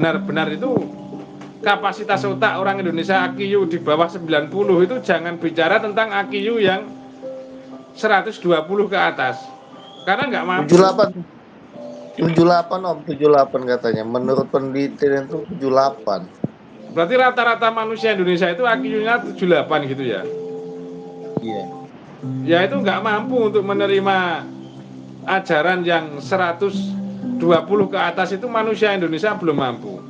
benar-benar itu kapasitas otak orang Indonesia IQ di bawah 90 itu jangan bicara tentang IQ yang 120 ke atas. Karena nggak mampu. 78, 78 Om, 78 katanya. Menurut penelitian itu 78. Berarti rata-rata manusia Indonesia itu IQ-nya 78 gitu ya. Iya. Ya itu nggak mampu untuk menerima ajaran yang 120 ke atas, itu manusia Indonesia belum mampu.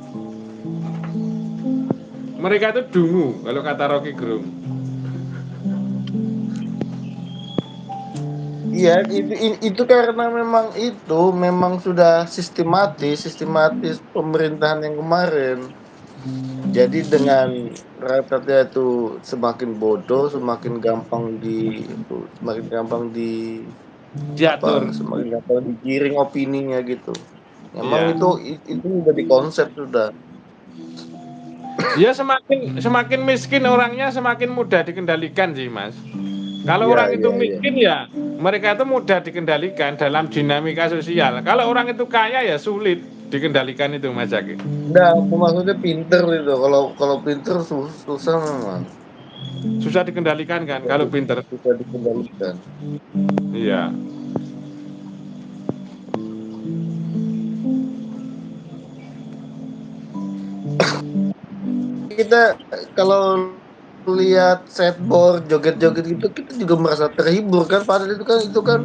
Mereka itu dungu kalau kata Rocky Gerung. Iya, itu karena memang sudah sistematis pemerintahan yang kemarin. Jadi dengan rakyatnya itu semakin bodoh, semakin gampang di Diatur. semakin gampang digiring opininya gitu. Memang Iya. itu udah dikonsep sudah. Ya semakin semakin miskin orangnya semakin mudah dikendalikan sih Mas. Kalau Iya, orang itu iya, iya. miskin ya mereka itu mudah dikendalikan dalam dinamika sosial. Kalau orang itu kaya ya sulit dikendalikan itu Mas Zaki. Enggak, maksudnya pinter itu. Kalau kalau pinter susah memang. Susah dikendalikan kan kalau pinter. Susah dikendalikan. Iya. Kita kalau lihat setboard joget-joget gitu kita juga merasa terhibur kan, padahal itu kan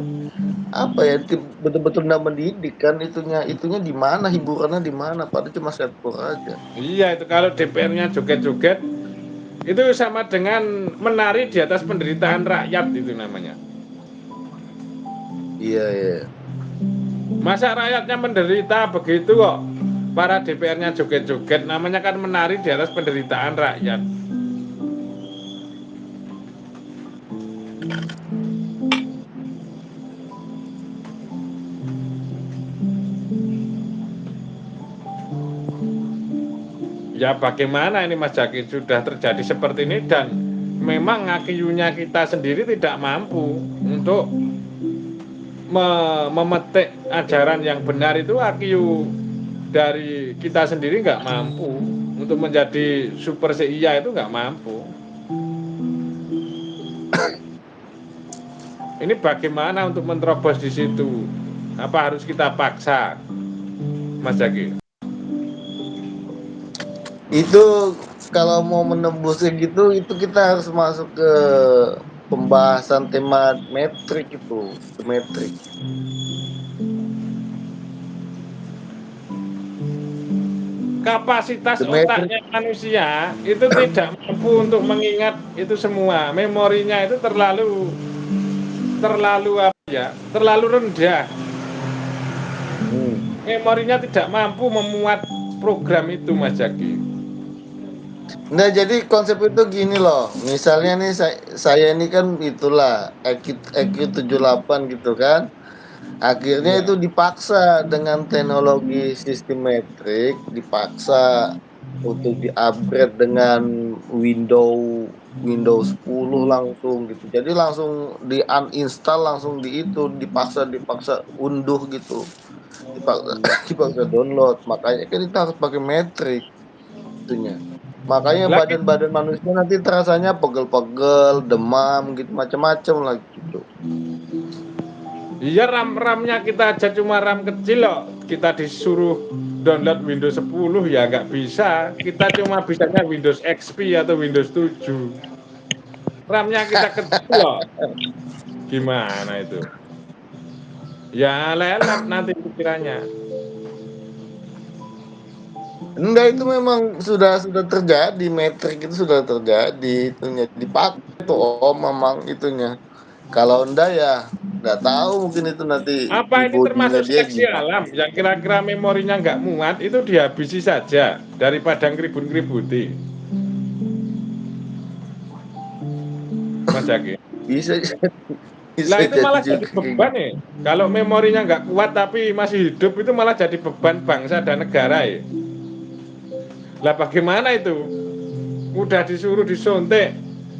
apa ya, betul-betul nggak mendidik kan, itunya di mana, hiburannya di mana, padahal cuma setboard aja. Iya itu kalau DPR-nya joget-joget itu sama dengan menari di atas penderitaan rakyat itu namanya. Iya, iya. Masa rakyatnya menderita begitu kok para DPR-nya joget-joget, namanya kan menari di atas penderitaan rakyat. Ya bagaimana ini Mas Jaki, sudah terjadi seperti ini dan memang IQ-nya kita sendiri tidak mampu untuk memetik ajaran yang benar. Itu IQ dari kita sendiri nggak mampu untuk menjadi super CIA, itu nggak mampu. Ini bagaimana untuk menerobos di situ? Apa harus kita paksa, Mas Jaki? Itu kalau mau menembusnya gitu, itu kita harus masuk ke pembahasan tema metrik itu, metrik. Kapasitas The metrik. otaknya manusia itu tidak mampu untuk mengingat itu semua. Memorinya itu terlalu terlalu apa ya? Terlalu rendah. Hmm. Memorinya tidak mampu memuat program itu, Mas Jaki. Nah, jadi konsep itu gini loh. Misalnya nih saya ini kan itulah EQ 78 gitu kan. Akhirnya Iya. itu dipaksa dengan teknologi sistem metrik, dipaksa untuk di-upgrade dengan Windows 10 langsung gitu. Jadi langsung di-uninstall, langsung dipaksa dipaksa unduh gitu. Dipaksa dipaksa download. Makanya kan kita harus pakai metrik itunya. Makanya Lagi badan-badan manusia nanti terasanya pegel-pegel, demam gitu, macam-macam lah gitu. iya, RAM-nya kita aja cuma RAM kecil loh. Kita disuruh download Windows 10 ya nggak bisa. Kita cuma bisanya Windows XP atau Windows 7. RAM-nya kita kecil loh. Gimana itu? Ya lelet nanti pikirannya. Enggak, itu memang sudah terjadi, metrik itu sudah terjadi, itunya dipakai tuh Om memang itunya. Kalau enggak ya enggak tahu, mungkin itu nanti di Apa ini bodinya termasuk dia seleksi gimana. alam yang kira-kira memorinya nggak muat itu dihabisi saja daripada ngeribut-ngeributi, Mas Jaki. Bisa bisa Lah itu jadi malah jadi juga kayak beban gitu. nih. Kalau memorinya nggak kuat tapi masih hidup itu malah jadi beban bangsa dan negara ya. Lah bagaimana itu? Udah disuruh disuntik,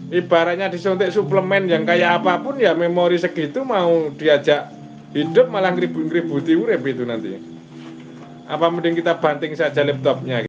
ibaratnya disuntik suplemen yang kayak apapun ya memori segitu mau diajak hidup malah ngeribut-ngeributi urip itu nanti. Apa mending kita banting saja laptopnya?